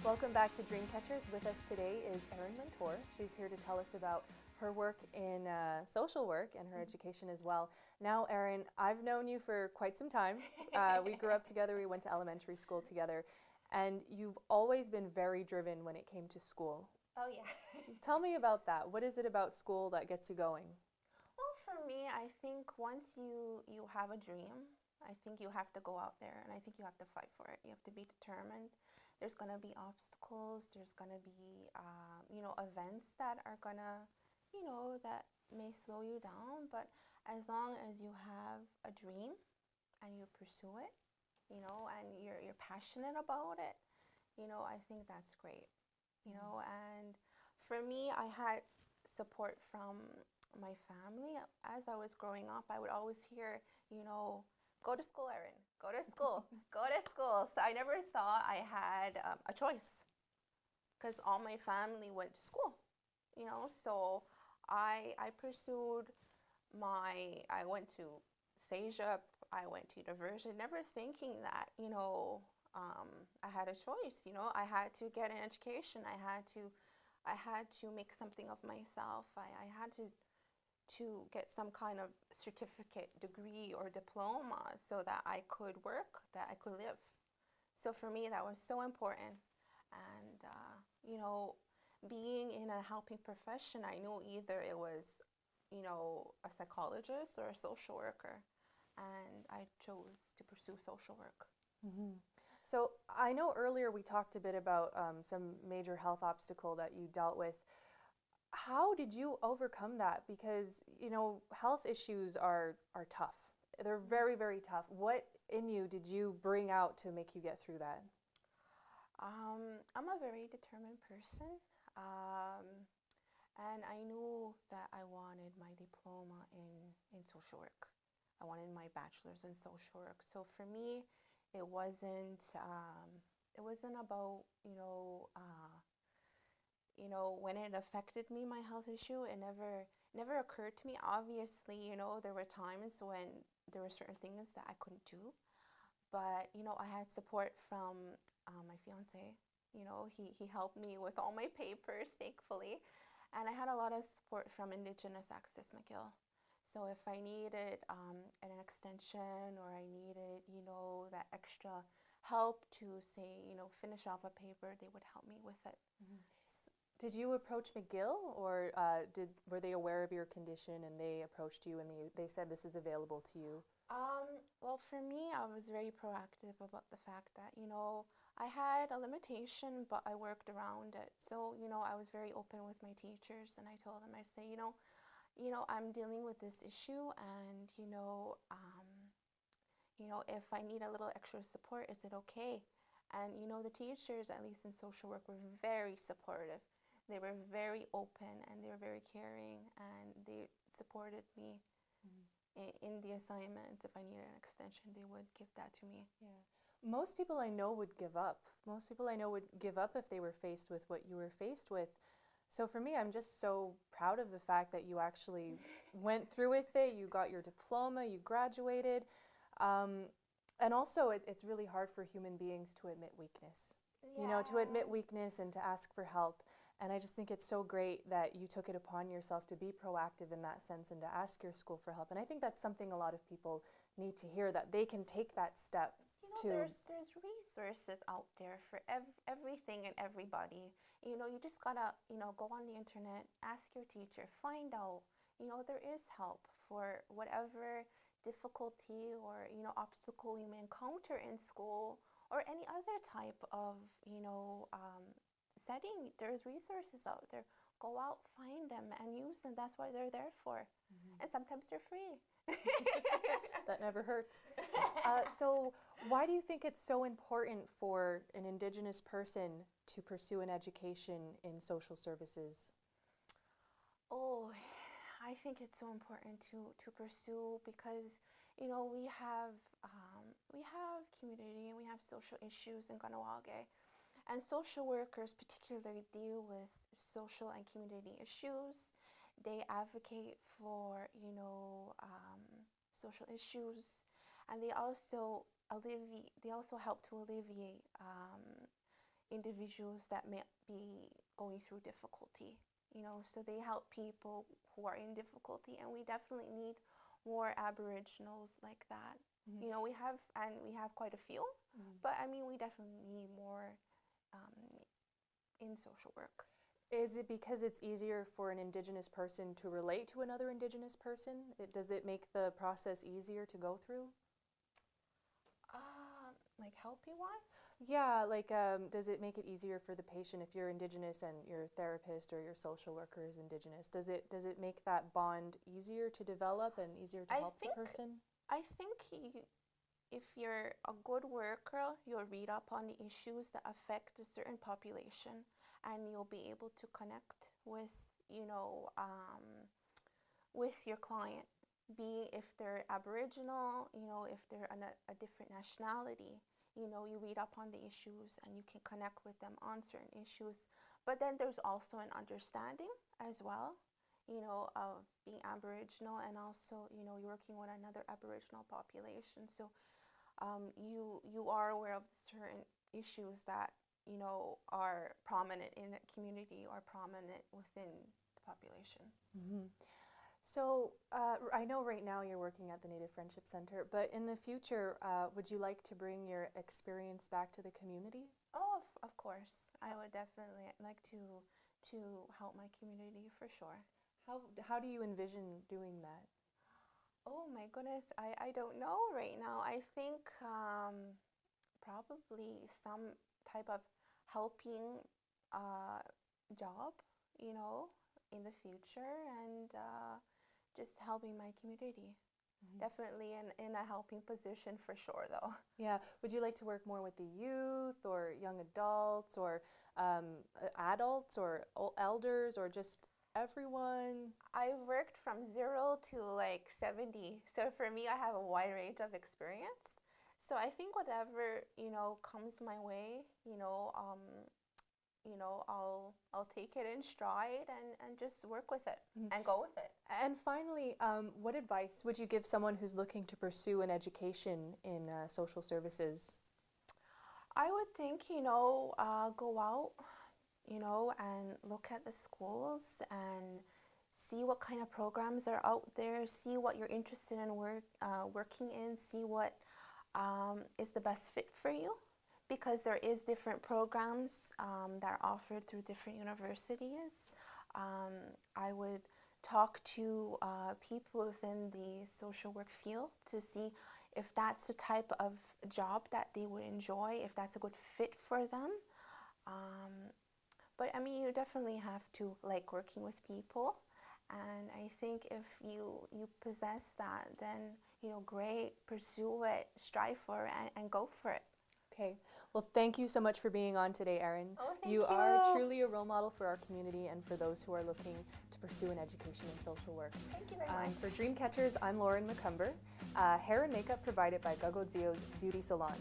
Welcome back to Dreamcatchers. With us today is Erin Mentor. She's here to tell us about her work in social work and her education as well. Now, Erin, I've known you for quite some time. We grew up together, we went to elementary school together, and you've always been very driven when it came to school. Oh yeah. Tell me about that. What is it about school that gets you going? Well, for me, I think once you have a dream, I think you have to go out there and I think you have to fight for it. You have to be determined. There's going to be obstacles. There's going to be events that are going to, that may slow you down, but as long as you have a dream and you pursue it, and you're passionate about it, I think that's great. And for me, I had support from my family. As I was growing up, I would always hear, go to school, Erin, go to school, go to school. So I never thought I had a choice because all my family went to school, So I pursued I went to CEGEP, I went to university, never thinking that, I had a choice, I had to get an education. I had to make something of myself. I had to get some kind of certificate, degree, or diploma so that I could work, that I could live. So for me, that was so important. And, being in a helping profession, I knew either it was, a psychologist or a social worker. And I chose to pursue social work. Hmm. So I know earlier we talked a bit about some major health obstacle that you dealt with. How did you overcome that? Because, health issues are tough. They're very, very tough. What in you did you bring out to make you get through that? I'm a very determined person. Um, and I knew that I wanted my diploma in social work. I wanted my bachelor's in social work. So for me, it wasn't it wasn't about when it affected me, my health issue. It never occurred to me. Obviously, there were times when there were certain things that I couldn't do, but I had support from my fiance. He helped me with all my papers, thankfully, and I had a lot of support from Indigenous Access McGill. So if I needed an extension or I needed, that extra help to say, finish off a paper, they would help me with it. Mhm. Did you approach McGill, or were they aware of your condition and they approached you and they said this is available to you? Well, for me, I was very proactive about the fact that, I had a limitation, but I worked around it. So, I was very open with my teachers and I told them, I say, I'm dealing with this issue and, if I need a little extra support, is it okay? And, the teachers, at least in social work, were very supportive. They were very open and they were very caring and they supported me in the assignments. If I needed an extension, they would give that to me. Yeah. Most people I know would give up. Most people I know would give up if they were faced with what you were faced with. So for me, I'm just so proud of the fact that you actually went through with it. You got your diploma, you graduated. Um, and also, it's really hard for human beings to admit weakness. To Yeah. admit weakness and to ask for help. And I just think it's so great that you took it upon yourself to be proactive in that sense and to ask your school for help. And I think that's something a lot of people need to hear, that they can take that step to. There's resources out there for everything and everybody. You just gotta, go on the internet, ask your teacher, find out. There is help for whatever difficulty or, obstacle you may encounter in school or any other type of, setting. There's resources out there. Go out, find them, and use them. That's what they're there for. Mhm. And sometimes they're free. That never hurts. So, why do you think it's so important for an Indigenous person to pursue an education in social services? Oh, I think it's so important to pursue because we have community and we have social issues in Kahnawake, and social workers particularly deal with social and community issues. They advocate for social issues, and they also help to alleviate individuals that may be going through difficulty, so they help people who are in difficulty, and we definitely need more Aboriginals like that. We have quite a few, but I mean, we definitely need more in social work. Is it because it's easier for an Indigenous person to relate to another Indigenous person? Does it make the process easier to go through? Like helping wise? Yeah, like does it make it easier for the patient if you're Indigenous and your therapist or your social worker is Indigenous? Does it make that bond easier to develop and easier to help the person? I think if you're a good worker, you'll read up on the issues that affect a certain population, and you'll be able to connect with, with your client, be if they're Aboriginal, if they're a different nationality. You read up on the issues and you can connect with them on certain issues. But then there's also an understanding as well, of being Aboriginal, and also, you're working with another Aboriginal population. So you are aware of certain issues that, are prominent in a community or prominent within the population. Mm-hmm. So I know right now you're working at the Native Friendship Center, but in the future, would you like to bring your experience back to the community? Oh, of course. I would definitely like to help my community for sure. How do you envision doing that? Oh my goodness, I don't know right now. I think probably some type of helping job, in the future, and just helping my community. Mm-hmm. Definitely in a helping position for sure, though. Yeah. Would you like to work more with the youth or young adults or adults or elders or just everyone? I've worked from 0 to like 70. So for me, I have a wide range of experience. So I think whatever, comes my way, I'll take it in stride and just work with it and go with it. And finally, what advice would you give someone who's looking to pursue an education in social services? I would think, go out, and look at the schools and see what kind of programs are out there, see what you're interested in working in, see what is the best fit for you. Because there is different programs that are offered through different universities. I would talk to people within the social work field to see if that's the type of job that they would enjoy, if that's a good fit for them. But I mean, you definitely have to like working with people. And I think if you possess that, then, great, pursue it, strive for it, and go for it. Okay. Well, thank you so much for being on today, Erin. Oh, thank you. You are truly a role model for our community and for those who are looking to pursue an education in social work. Thank you very much. For Dreamcatchers, I'm Lauren McCumber. Hair and makeup provided by Gagodzio's Beauty Salon.